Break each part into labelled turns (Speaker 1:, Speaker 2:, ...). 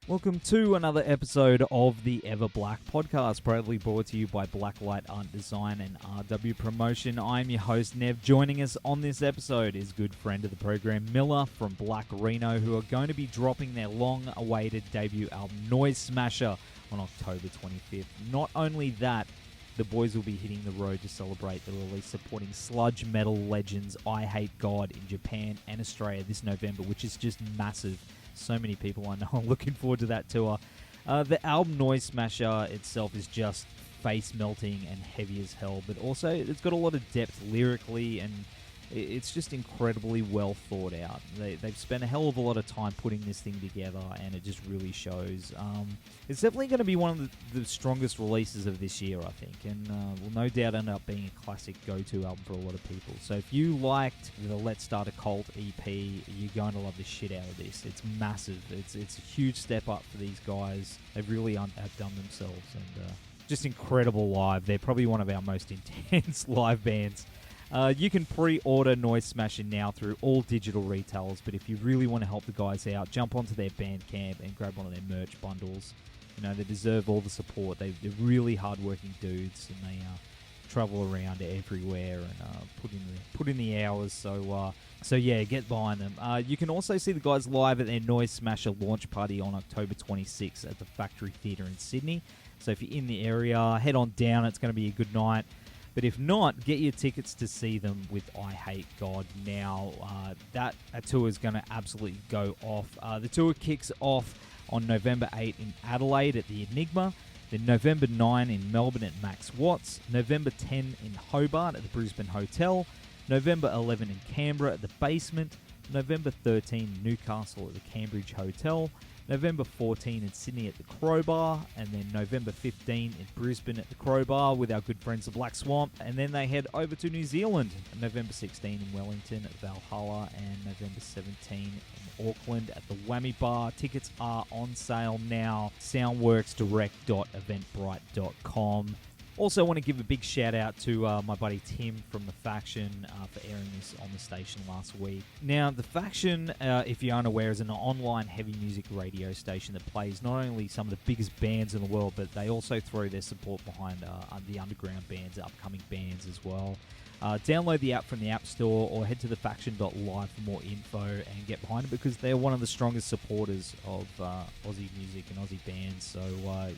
Speaker 1: Welcome to another episode of the Everblack Podcast, proudly brought to you by Blacklight Art Design and RW Promotion. I'm your host, Nev. Joining us on this episode is good friend of the program, Milla from Black Rheno, who are going to be dropping their long-awaited debut album, Noise Smasher, on October 25th. Not only that, the boys will be hitting the road to celebrate the release, supporting sludge metal legends Eyehategod in Japan and Australia this November, which is just massive. So many people I know are looking forward to that tour. The album Noise Smasher itself is just face-melting and heavy as hell, but also it's got a lot of depth lyrically, and it's just incredibly well thought out. They've spent a hell of a lot of time putting this thing together, and it just really shows. It's definitely going to be one of the strongest releases of this year, I think, and will no doubt end up being a classic go-to album for a lot of people. So if you liked the Let's Start a Cult EP, you're going to love the shit out of this. It's massive. It's a huge step up for these guys. They've really outdone themselves, and just incredible live. They're probably one of our most intense live bands. You can pre-order Noise Smasher now through all digital retailers, but if you really want to help the guys out, jump onto their Bandcamp and grab one of their merch bundles. You know, they deserve all the support. They're really hard-working dudes, and they travel around everywhere and put in the hours. So yeah, get behind them. You can also see the guys live at their Noise Smasher launch party on October 26th at the Factory Theatre in Sydney. So if you're in the area, head on down. It's going to be a good night. But if not, get your tickets to see them with Eyehategod now. That tour is going to absolutely go off. The tour kicks off on November 8 in Adelaide at the Enigma, then November 9 in Melbourne at Max Watts, November 10 in Hobart at the Brisbane Hotel, November 11 in Canberra at the Basement, November 13 in Newcastle at the Cambridge Hotel, November 14 in Sydney at the Crowbar, and then November 15 in Brisbane at the Crowbar with our good friends the Black Swamp, and then they head over to New Zealand, November 16 in Wellington at Valhalla, and November 17 in Auckland at the Whammy Bar. Tickets are on sale now, soundworksdirect.eventbrite.com. Also want to give a big shout out to my buddy Tim from The Faction for airing this on the station last week. Now, The Faction, if you're unaware, is an online heavy music radio station that plays not only some of the biggest bands in the world, but they also throw their support behind the underground bands, upcoming bands as well. Download the app from the App Store or head to thefaction.live for more info and get behind it, because they're one of the strongest supporters of Aussie music and Aussie bands, so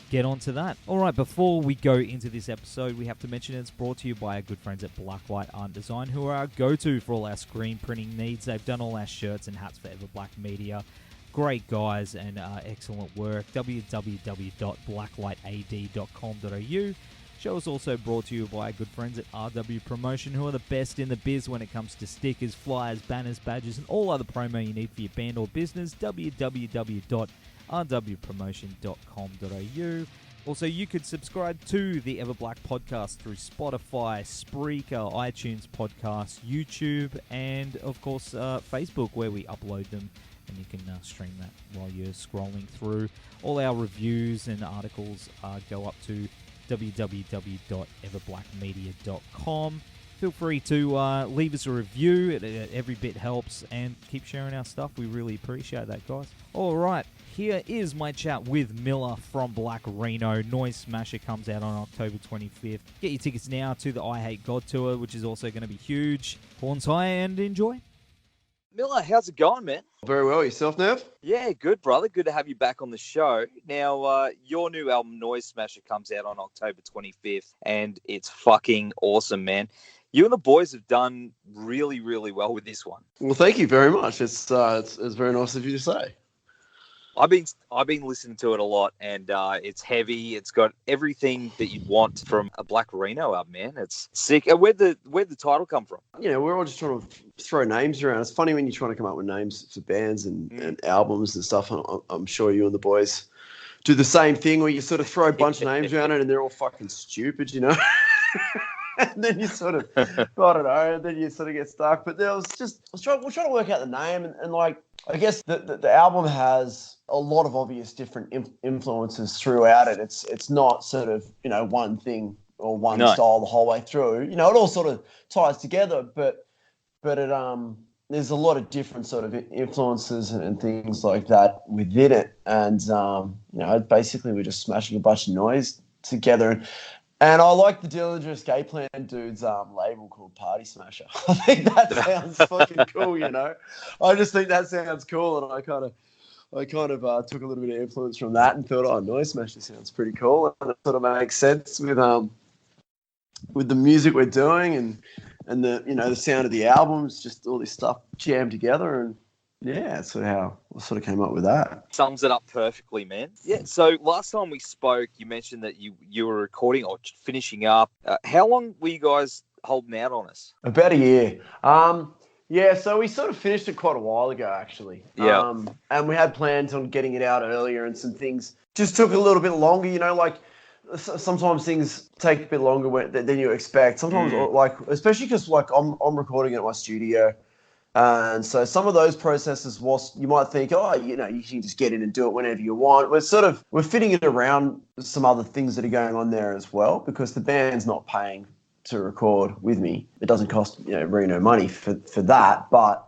Speaker 1: get on to that. Alright, before we go into this episode, we have to mention it's brought to you by our good friends at Blacklight Art Design, who are our go-to for all our screen printing needs. They've done all our shirts and hats for Everblack Media. Great guys and excellent work. www.blacklightad.com.au. Show is also brought to you by our good friends at RW Promotion, who are the best in the biz when it comes to stickers, flyers, banners, badges, and all other promo you need for your band or business. www.rwpromotion.com.au. Also, you could subscribe to the Everblack Podcast through Spotify, Spreaker, iTunes Podcasts, YouTube, and, of course, Facebook, where we upload them, and you can stream that while you're scrolling through. All our reviews and articles go up to www.everblackmedia.com. Feel free to leave us a review. Every bit helps, and keep sharing our stuff. We really appreciate that, guys. All right, here is my chat with Milla from Black Rheno. Noise Smasher comes out on October 25th. Get your tickets now to the Eyehategod tour, which is also going to be huge. Horns high and enjoy.
Speaker 2: Milla, how's it going, man?
Speaker 3: Very well. Yourself, Nev?
Speaker 2: Yeah, good, brother. Good to have you back on the show. Now, your new album, Noise Smasher, comes out on October 25th, and it's fucking awesome, man. You and the boys have done really, really well with this one.
Speaker 3: Well, thank you very much. It's very nice of you to say.
Speaker 2: I've been listening to it a lot, and it's heavy. It's got everything that you'd want from a Black Rheno album, man. It's sick. Where'd the title come from?
Speaker 3: You know, we're all just trying to throw names around. It's funny when you're trying to come up with names for bands and albums and stuff. I'm sure you and the boys do the same thing, where you sort of throw a bunch of names around it, and they're all fucking stupid, you know. And then you sort of, I don't know, and then you sort of get stuck. But we're trying to work out the name, and like, I guess the album has a lot of obvious different influences throughout it. It's not sort of, you know, one thing or one style the whole way through. You know, it all sort of ties together, but it there's a lot of different sort of influences and things like that within it. And, basically we're just smashing a bunch of noise together. And I like the Dillinger Escape Plan dude's label called Party Smasher. I think that sounds fucking cool, I just think that sounds cool. And I kind of took a little bit of influence from that and thought, oh, Noise Smasher sounds pretty cool. And it sort of makes sense with the music we're doing and the the sound of the albums, just all this stuff jammed together, and that's sort of how I sort of came up with that.
Speaker 2: Sums it up perfectly, man. Yeah. So last time we spoke, you mentioned that you were recording or finishing up. How long were you guys holding out on us?
Speaker 3: About a year. So we sort of finished it quite a while ago, actually.
Speaker 2: Yeah.
Speaker 3: And we had plans on getting it out earlier, and some things just took a little bit longer. Sometimes things take a bit longer than you expect. Sometimes, especially because I'm recording at my studio, and so some of those processes, whilst you might think, you can just get in and do it whenever you want, we're fitting it around some other things that are going on there as well, because the band's not paying to record with me. It doesn't cost Rheno money for that, but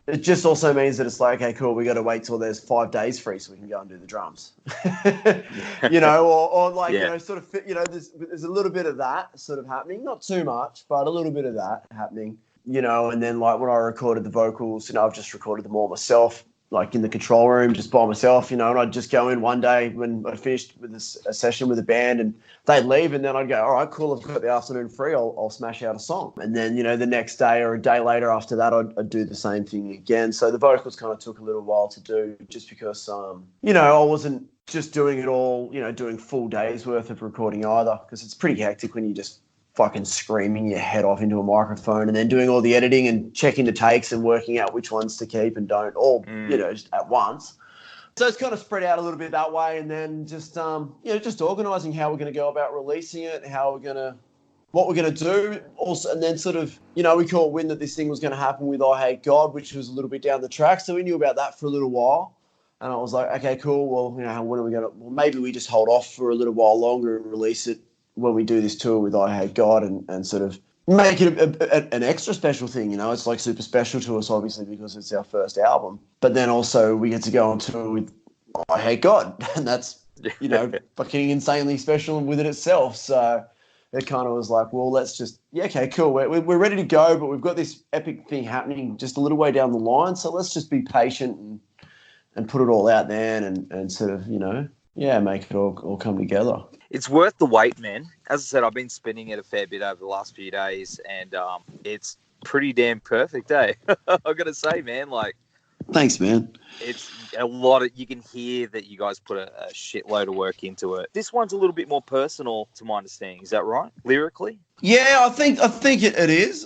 Speaker 3: it just also means that it's like, okay, cool, we got to wait till there's 5 days free so we can go and do the drums. There's a little bit of that sort of happening. Not too much, but a little bit of that happening, and then when I recorded the vocals, I've just recorded them all myself, in the control room, just by myself, and I'd just go in one day when I finished with a session with a band, and they'd leave, and then I'd go, all right, cool, I've got the afternoon free, I'll smash out a song. And then, the next day or a day later after that, I'd do the same thing again. So the vocals kind of took a little while to do, just because, I wasn't just doing it all, doing full days worth of recording either, because it's pretty hectic when you just fucking screaming your head off into a microphone and then doing all the editing and checking the takes and working out which ones to keep and don't, all, just at once. So it's kind of spread out a little bit that way, and then just, just organising how we're going to go about releasing it, what we're going to do also, and then sort of, we caught wind that this thing was going to happen with Eyehategod, which was a little bit down the track. So we knew about that for a little while. And I was like, okay, cool. Well, when are we going to, maybe we just hold off for a little while longer and release it when we do this tour with Eyehategod and sort of make it an extra special thing. It's like super special to us, obviously, because it's our first album. But then also we get to go on tour with Eyehategod, and that's, fucking insanely special within itself. So it kind of was like, well, let's just, okay, cool. We're ready to go, but we've got this epic thing happening just a little way down the line. So let's just be patient and put it all out there and sort of, make it all come together.
Speaker 2: It's worth the wait, man. As I said, I've been spinning it a fair bit over the last few days, and it's pretty damn perfect, eh? I've got to say, man,
Speaker 3: thanks, man.
Speaker 2: It's a lot of, you can hear that you guys put a shitload of work into it. This one's a little bit more personal, to my understanding. Is that right, lyrically?
Speaker 3: Yeah, I think it is.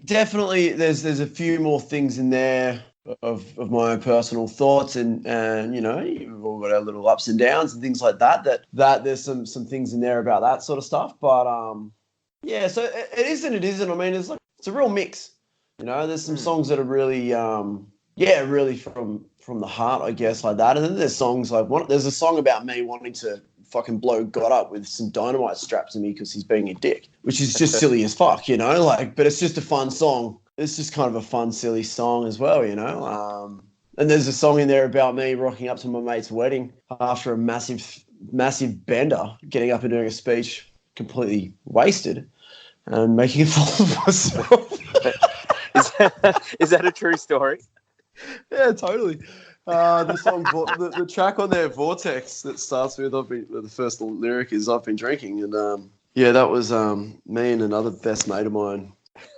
Speaker 3: Definitely, there's a few more things in there of my own personal thoughts, and we've all got our little ups and downs and things like that there's some things in there about that sort of stuff, but so it is and it isn't. I mean, it's a real mix, there's some songs that are really really from the heart, I guess, like that, and then there's songs there's a song about me wanting to fucking blow God up with some dynamite strapped to me because he's being a dick, which is just silly as fuck, but it's just a fun song. It's just kind of a fun, silly song as well, And there's a song in there about me rocking up to my mate's wedding after a massive bender, getting up and doing a speech completely wasted and making a fool of myself.
Speaker 2: Is that a true story?
Speaker 3: Yeah, totally. The song, the track on there, Vortex, that starts with, the first lyric is, I've been drinking. And that was me and another best mate of mine.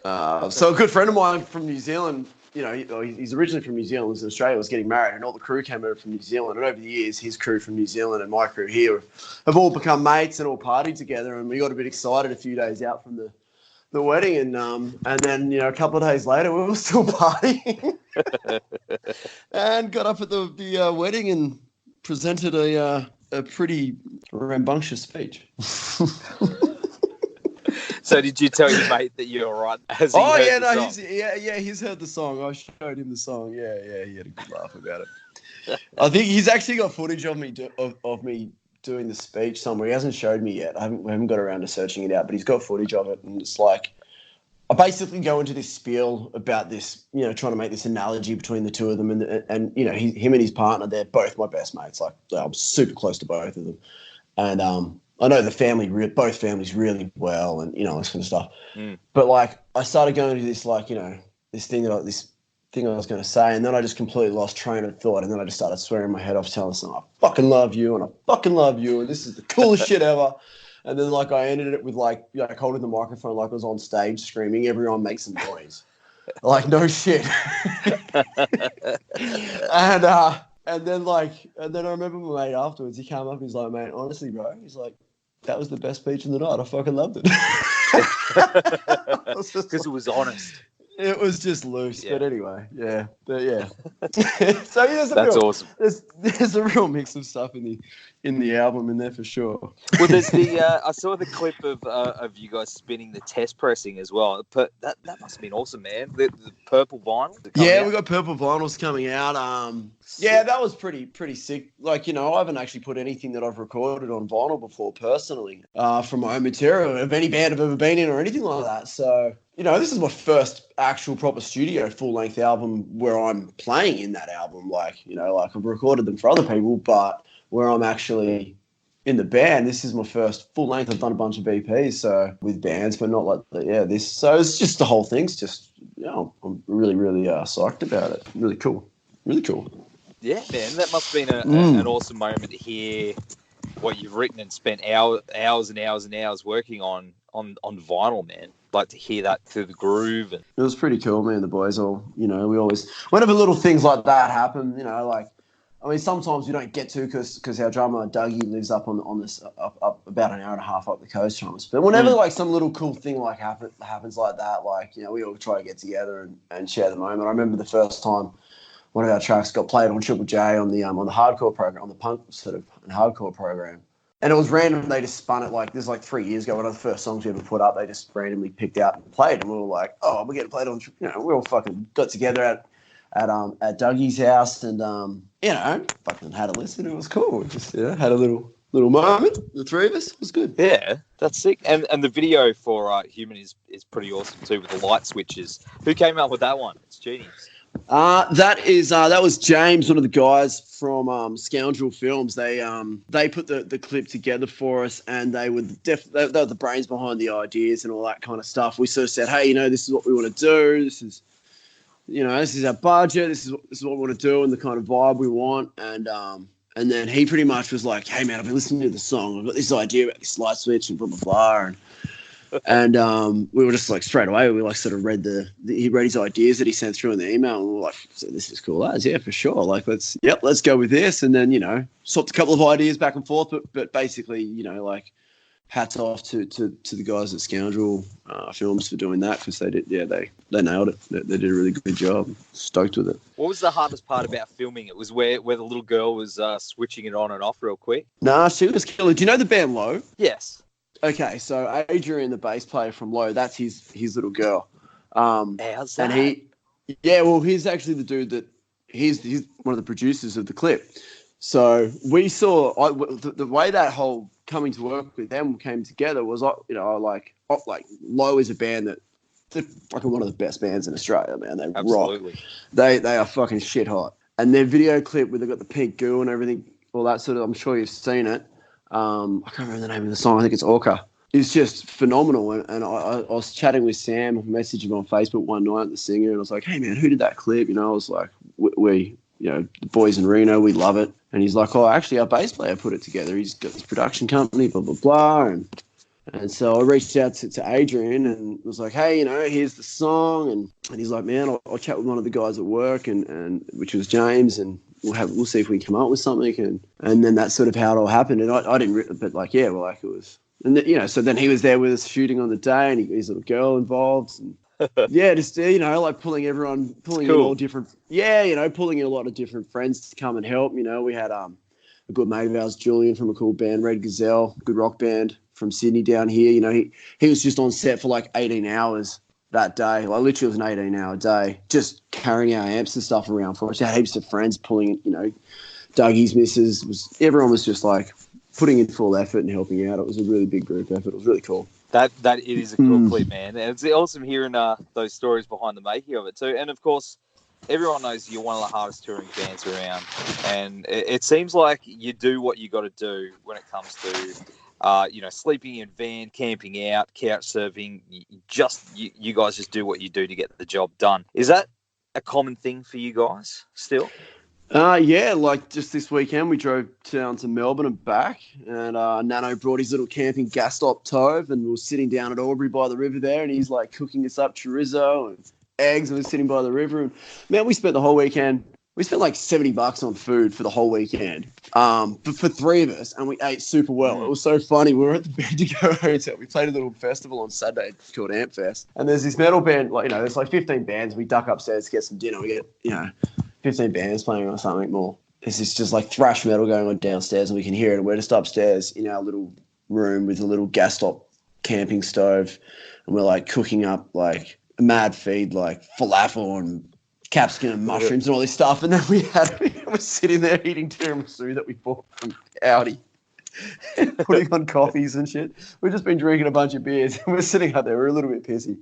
Speaker 3: So a good friend of mine from New Zealand, he's originally from New Zealand, lives in Australia, was getting married, and all the crew came over from New Zealand. And over the years, his crew from New Zealand and my crew here have all become mates and all partied together. And we got a bit excited a few days out from the wedding, and then a couple of days later, we were still partying, and got up at the wedding and presented a pretty rambunctious speech.
Speaker 2: So did you tell your mate that you're all right?
Speaker 3: He's heard the song. I showed him the song. Yeah, he had a good laugh about it. I think he's actually got footage of me of me doing the speech somewhere. He hasn't showed me yet. We haven't got around to searching it out, but he's got footage of it, and it's like, I basically go into this spiel about this, you know, trying to make this analogy between the two of them, and you know, him and his partner, they're both my best mates. Like, I'm super close to both of them, and I know the family, both families really well, and you know, this kind of stuff. But like, I started going into this, like, you know, this thing I was going to say, and then I just completely lost train of thought, and then I just started swearing my head off, telling someone, I fucking love you, and I fucking love you, and this is the coolest shit ever. And then, like, I ended it with, like holding the microphone like I was on stage screaming, everyone make some noise. Like, no shit. And then I remember my mate afterwards, he came up, he's like, mate, honestly, bro, he's like, that was the best speech of the night. I fucking loved it.
Speaker 2: Because it was honest.
Speaker 3: It was just loose, but anyway, yeah. But yeah. So yeah,
Speaker 2: that's awesome.
Speaker 3: There's a real mix of stuff in the album in there for sure.
Speaker 2: Well, there's I saw the clip of you guys spinning the test pressing as well. That must have been awesome, man. The purple vinyl.
Speaker 3: Yeah, we got purple vinyls coming out. Yeah, that was pretty sick. Like, you know, I haven't actually put anything that I've recorded on vinyl before personally, from my own material of any band I've ever been in or anything like that. So, you know, this is my first actual proper studio full-length album where I'm playing in that album. Like, you know, like I've recorded them for other people, but where I'm actually in the band, this is my first full-length. I've done a bunch of BPs, so with bands, but not like this. So it's just the whole thing's just, you know, I'm really, really psyched about it. Really cool. Really cool.
Speaker 2: Yeah, man, that must have been an awesome moment to hear what you've written and spent hours and hours and hours working on vinyl, man. Like to hear that through the groove. And...
Speaker 3: It was pretty cool, me and the boys all, you know, we always, whenever little things like that happen, you know, like, I mean, sometimes we don't get to because our drummer, Dougie, lives up on this, up about an hour and a half up the coast from us. But whenever, like, some little cool thing, like, happens like that, like, you know, we all try to get together and share the moment. I remember the first time one of our tracks got played on Triple J on the hardcore program, on the punk sort of hardcore program. And it was random. They just spun it like, this is like 3 years ago, one of the first songs we ever put up, they just randomly picked out and played. And we were like, oh, we're getting played on, you know, we all fucking got together at Dougie's house and, you know, fucking had a listen. It was cool. We just, you know, had a little moment. The three of us. It was good.
Speaker 2: Yeah, that's sick. And the video for Human is pretty awesome too, with the light switches. Who came up with that one? It's genius.
Speaker 3: That was James, one of the guys from Scoundrel Films. They put the clip together for us, and they were they were the brains behind the ideas and all that kind of stuff. We sort of said, hey, you know, this is what we want to do. This is, you know, this is our budget. This is what we want to do and the kind of vibe we want. And then he pretty much was like, hey man, I've been listening to the song. I've got this idea about this light switch and blah blah blah. And we were just like straight away, we like sort of he read his ideas that he sent through in the email, and we were like, so this is cool as, yeah, for sure. Like, let's go with this. And then, you know, swapped a couple of ideas back and forth, but basically, you know, like hats off to the guys at Scoundrel Films for doing that, because they did, yeah, they nailed it. They did a really good job. Stoked with it.
Speaker 2: What was the hardest part about filming it? Was where the little girl was switching it on and off real quick?
Speaker 3: Nah, she was killer. Do you know the band Low?
Speaker 2: Yes.
Speaker 3: Okay, so Adrian, the bass player from Low, that's his little girl.
Speaker 2: How's that?
Speaker 3: And he's actually the dude that he's one of the producers of the clip. So we saw the way that whole coming to work with them came together was, you know, like Low is a band that they're fucking one of the best bands in Australia, man. They
Speaker 2: Absolutely.
Speaker 3: rock. They are fucking shit hot. And their video clip where they got the pink goo and everything, all that sort of, I'm sure you've seen it. I can't remember the name of the song. I think it's Orca. It's just phenomenal. And I was chatting with Sam, messaged him on Facebook one night, the singer, and I was like, hey, man, who did that clip? You know, I was like, we you know, the boys in Reno, we love it. And he's like, oh, actually, our bass player put it together. He's got this production company, blah, blah, blah. And so I reached out to Adrian and was like, hey, you know, here's the song. And he's like, man, I'll chat with one of the guys at work, and which was James, and we'll see if we can come up with something. And then that's sort of how it all happened. And I didn't, but like, yeah, well, like it was, and you know, so then he was there with us shooting on the day, and he got his little girl involved. And yeah, just, you know, like pulling in all different, yeah, you know, pulling in a lot of different friends to come and help. You know, we had a good mate of ours, Julian, from a cool band, Red Gazelle, good rock band from Sydney down here. You know, he was just on set for like 18 hours that day. Like literally it was an 18-hour day, just carrying our amps and stuff around for us. We had heaps of friends pulling, you know, Dougie's missus, everyone was just like putting in full effort and helping out. It was a really big group effort. It was really cool.
Speaker 2: That it is a cool clip, man. And it's awesome hearing those stories behind the making of it too. And of course, everyone knows you're one of the hardest touring bands around, and it seems like you do what you got to do when it comes to, sleeping in van, camping out, couch surfing. You guys just do what you do to get the job done. Is that a common thing for you guys still?
Speaker 3: Yeah, like just this weekend we drove down to Melbourne and back, and Nano brought his little camping gas stop stove, and we were sitting down at Albury by the river there, and he's like cooking us up chorizo and eggs, and we're sitting by the river, and man, we spent the whole weekend. We spent like $70 on food for the whole weekend, but for three of us, and we ate super well. It was so funny. We were at the Bendigo Hotel. We played a little festival on Saturday called Amp Fest, and there's this metal band. Like there's like 15 bands. We duck upstairs to get some dinner. We get 15 bands playing or something more. There's this just like thrash metal going on downstairs, and we can hear it. And we're just upstairs in our little room with a little gas stop camping stove, and we're like cooking up like a mad feed, like falafel and capsicum and mushrooms and all this stuff. And then we were sitting there eating tiramisu that we bought from Audi, putting on coffees and shit. We've just been drinking a bunch of beers, and we're sitting out there. We're a little bit pissy.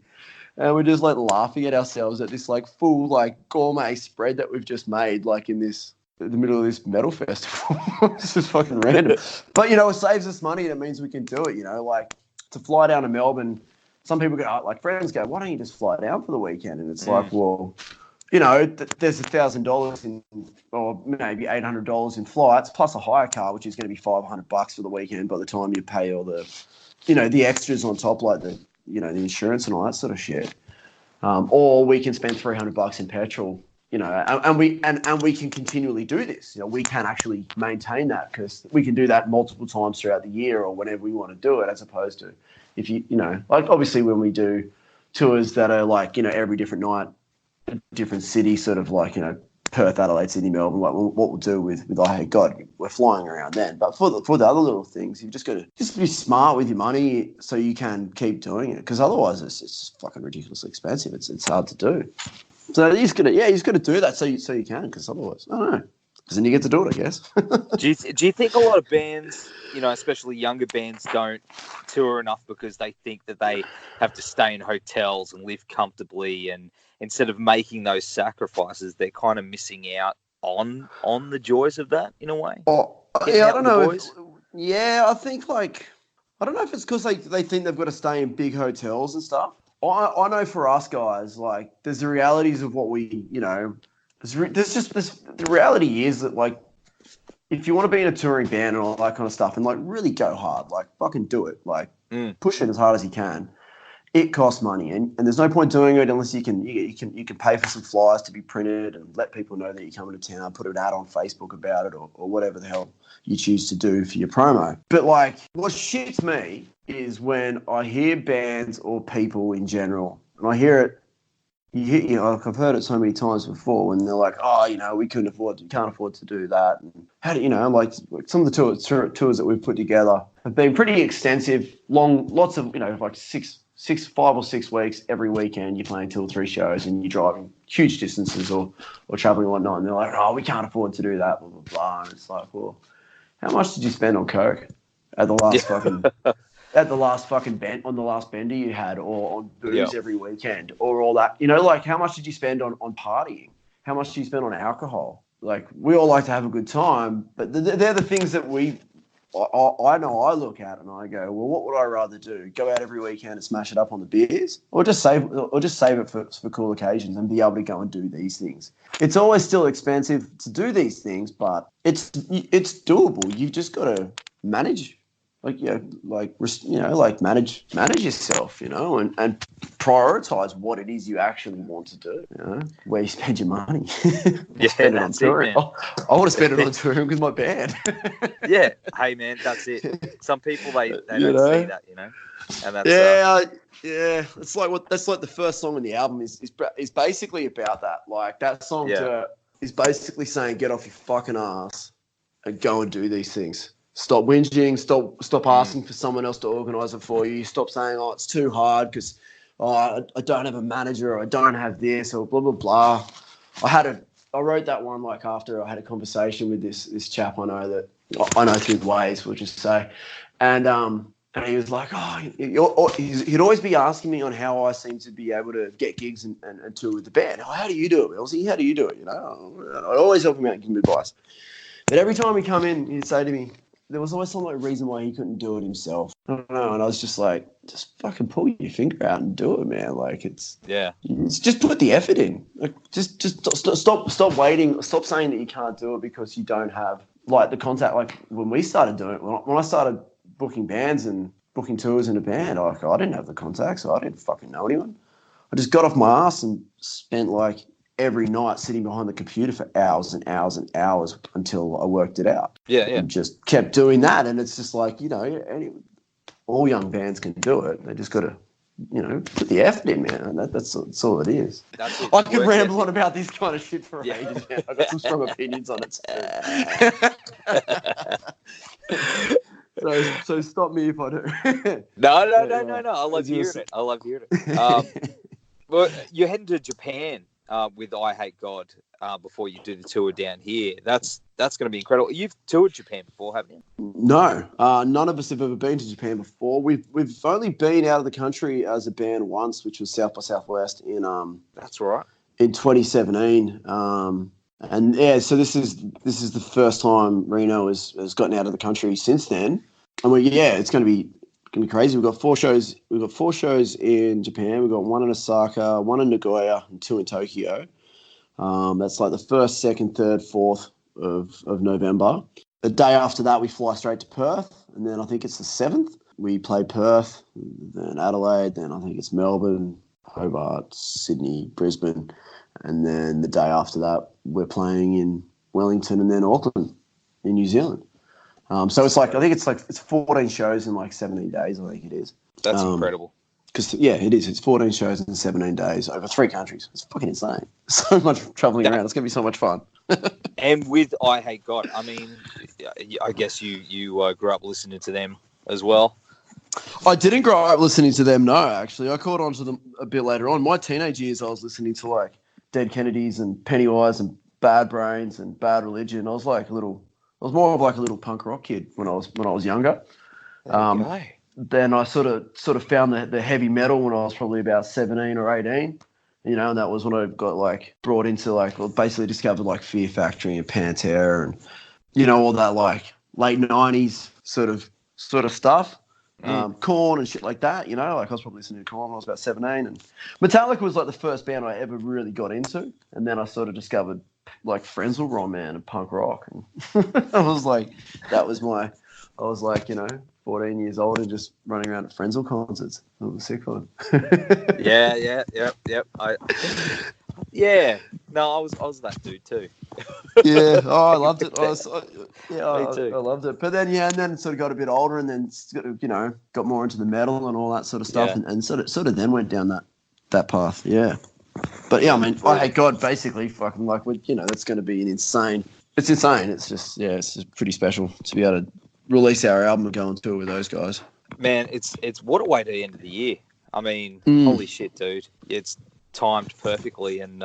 Speaker 3: And we're just like laughing at ourselves at this like full like gourmet spread that we've just made like in the middle of this metal festival. It's just fucking random. But it saves us money, and it means we can do it, like to fly down to Melbourne. Some people go, like friends go, why don't you just fly down for the weekend? And it's like, well, there's $1,000 in, or maybe $800 in flights, plus a hire car, which is going to be $500 for the weekend by the time you pay all the, the extras on top, like the insurance and all that sort of shit. Or we can spend $300 in petrol, and we can continually do this. We can actually maintain that because we can do that multiple times throughout the year or whenever we want to do it, as opposed to if like obviously when we do tours that are like, every different night, a different city, sort of like, Perth, Adelaide, Sydney, Melbourne, like what we'll do with Eyehategod, we're flying around then. But for the other little things, you've just got to be smart with your money so you can keep doing it, because otherwise it's fucking ridiculously expensive. It's hard to do. So you just got to do that so you can, because otherwise, I don't know. Because then you get to do it, I guess.
Speaker 2: Do you think a lot of bands, especially younger bands, don't tour enough because they think that they have to stay in hotels and live comfortably, and instead of making those sacrifices, they're kind of missing out on the joys of that in a way?
Speaker 3: Oh, yeah, I don't know. I think I don't know if it's because they think they've got to stay in big hotels and stuff. I know for us guys, like there's the realities of what we, there's just this. The reality is that like, if you want to be in a touring band and all that kind of stuff, and like really go hard, like fucking do it, like push it as hard as you can. It costs money, and there's no point doing it unless you can pay for some flyers to be printed and let people know that you're coming to town, put an ad on Facebook about it, or whatever the hell you choose to do for your promo. But like, what shits me is when I hear bands or people in general, and I hear it. Like I've heard it so many times before when they're like, oh, we can't afford to do that. And how do like some of the tours that we've put together have been pretty extensive, long, lots of, like 5 or 6 weeks every weekend. You're playing 2 or 3 shows and you're driving huge distances or traveling and whatnot. And they're like, oh, we can't afford to do that, blah, blah, blah. And it's like, well, how much did you spend on coke at the last on the last bender you had, or on booze every weekend, or all that? Like how much did you spend on partying? How much do you spend on alcohol? Like we all like to have a good time, but they're the things that I know I look at and I go, well, what would I rather do? Go out every weekend and smash it up on the beers, or just save it for cool occasions and be able to go and do these things. It's always still expensive to do these things, but it's doable. You've just got to manage. Manage yourself, and prioritize what it is you actually want to do, where you spend your money.
Speaker 2: Spend it on touring.
Speaker 3: I want to spend it on touring with my band.
Speaker 2: Yeah. Hey, man, that's it. Some people, they don't see that, and that's,
Speaker 3: yeah. It's like that's like the first song on the album is basically about that. Like that song is basically saying, get off your fucking ass and go and do these things. Stop whinging, stop asking for someone else to organise it for you. Stop saying, oh, it's too hard because I don't have a manager, or I don't have this, or blah, blah, blah. I wrote that one like after I had a conversation with this chap I know through the ways, we'll just say. And And he was like, he'd always be asking me on how I seem to be able to get gigs and tour with the band. Oh, how do you do it, Elsie? How do you do it? You know, I'd always help him out and give him advice. But every time he'd come in, he'd say to me, there was always some reason why he couldn't do it himself. I don't know. And I was just like, just fucking pull your finger out and do it, man. Like it's just put the effort in. Like just stop waiting. Stop saying that you can't do it because you don't have like the contact. Like when we started doing it, when I started booking bands and booking tours in a band, I didn't have the contacts, so I didn't fucking know anyone. I just got off my ass and spent like every night sitting behind the computer for hours and hours and hours until I worked it out. Yeah. And just kept doing that, and it's just like, you know, all young bands can do it. They just got to, you know, put the effort in, man. That's all it is. I could ramble on about this kind of shit for ages, man. I've got some strong opinions on it too. So stop me if I do.
Speaker 2: No. I love hearing it. Well, you're heading to Japan with Eyehategod before you do the tour down here. That's going to be incredible. You've toured Japan before, haven't you?
Speaker 3: No, none of us have ever been to Japan before. We've only been out of the country as a band once, which was South by Southwest in
Speaker 2: That's right.
Speaker 3: In 2017. And yeah, so this is the first time Reno has gotten out of the country since then. And it's going to be crazy. We've got 4 shows. We've got 4 shows in Japan. We've got 1 in Osaka, 1 in Nagoya, and 2 in Tokyo. That's like the 1st, 2nd, 3rd, 4th of November. The day after that, we fly straight to Perth, and then I think it's the 7th. We play Perth, then Adelaide, then I think it's Melbourne, Hobart, Sydney, Brisbane, and then the day after that, we're playing in Wellington and then Auckland in New Zealand. So it's like, I think it's 14 shows in like 17 days, I think it is.
Speaker 2: That's incredible.
Speaker 3: Because, it is. It's 14 shows in 17 days over 3 countries. It's fucking insane. So much traveling around. It's going to be so much fun.
Speaker 2: And with Eyehategod, I mean, I guess you grew up listening to them as well.
Speaker 3: I didn't grow up listening to them, no, actually. I caught on to them a bit later on. My teenage years, I was listening to like Dead Kennedys and Pennywise and Bad Brains and Bad Religion. I was more of like a little punk rock kid when I was younger. Then I sort of found the heavy metal when I was probably about 17 or 18, you know, and that was when I got like brought into basically discovered like Fear Factory and Pantera and, you know, all that like late 90s sort of stuff. Korn and shit like that, you know, like I was probably listening to Korn when I was about 17, and Metallica was like the first band I ever really got into, and then I sort of discovered like Frenzal Ron, man, and punk rock, and I was like, you know, 14 years old and just running around at Frenzal concerts. It was a sick one.
Speaker 2: Yep. No, I was that dude too.
Speaker 3: I loved it. I loved it. But then sort of got a bit older, and then, you know, got more into the metal and all that sort of stuff, and sort of then went down that path. Yeah. But yeah, I mean, Eyehategod basically fucking like, you know, that's going to be insane. It's insane. It's just pretty special to be able to release our album and go on tour with those guys.
Speaker 2: Man, it's what a way to the end of the year. I mean, holy shit, dude. It's timed perfectly, and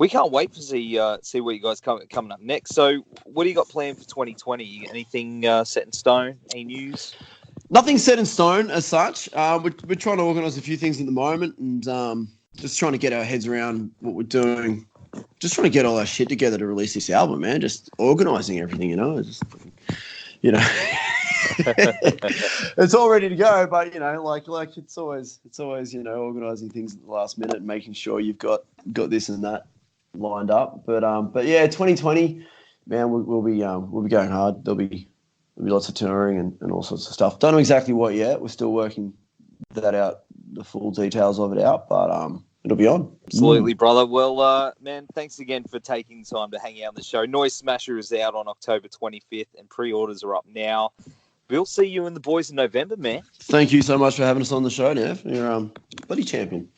Speaker 2: we can't wait to see what you guys coming up next. So what do you got planned for 2020? Anything set in stone? Any news?
Speaker 3: Nothing set in stone as such. We're trying to organise a few things at the moment, and just trying to get our heads around what we're doing. Just trying to get all our shit together to release this album, man. Just organising everything, you know. Just, you know, it's all ready to go, but you know, like it's always, you know, organising things at the last minute and making sure you've got this and that lined up. But yeah, 2020, man, we'll be going hard. There'll be lots of touring and all sorts of stuff. Don't know exactly what yet. We're still working that out, the full details of it out, but it'll be on.
Speaker 2: Absolutely, brother. Well, man, thanks again for taking time to hang out on the show. Noise Smasher is out on October 25th, and pre-orders are up now. We'll see you and the boys in November, man.
Speaker 3: Thank you so much for having us on the show, Nev. You're bloody champion.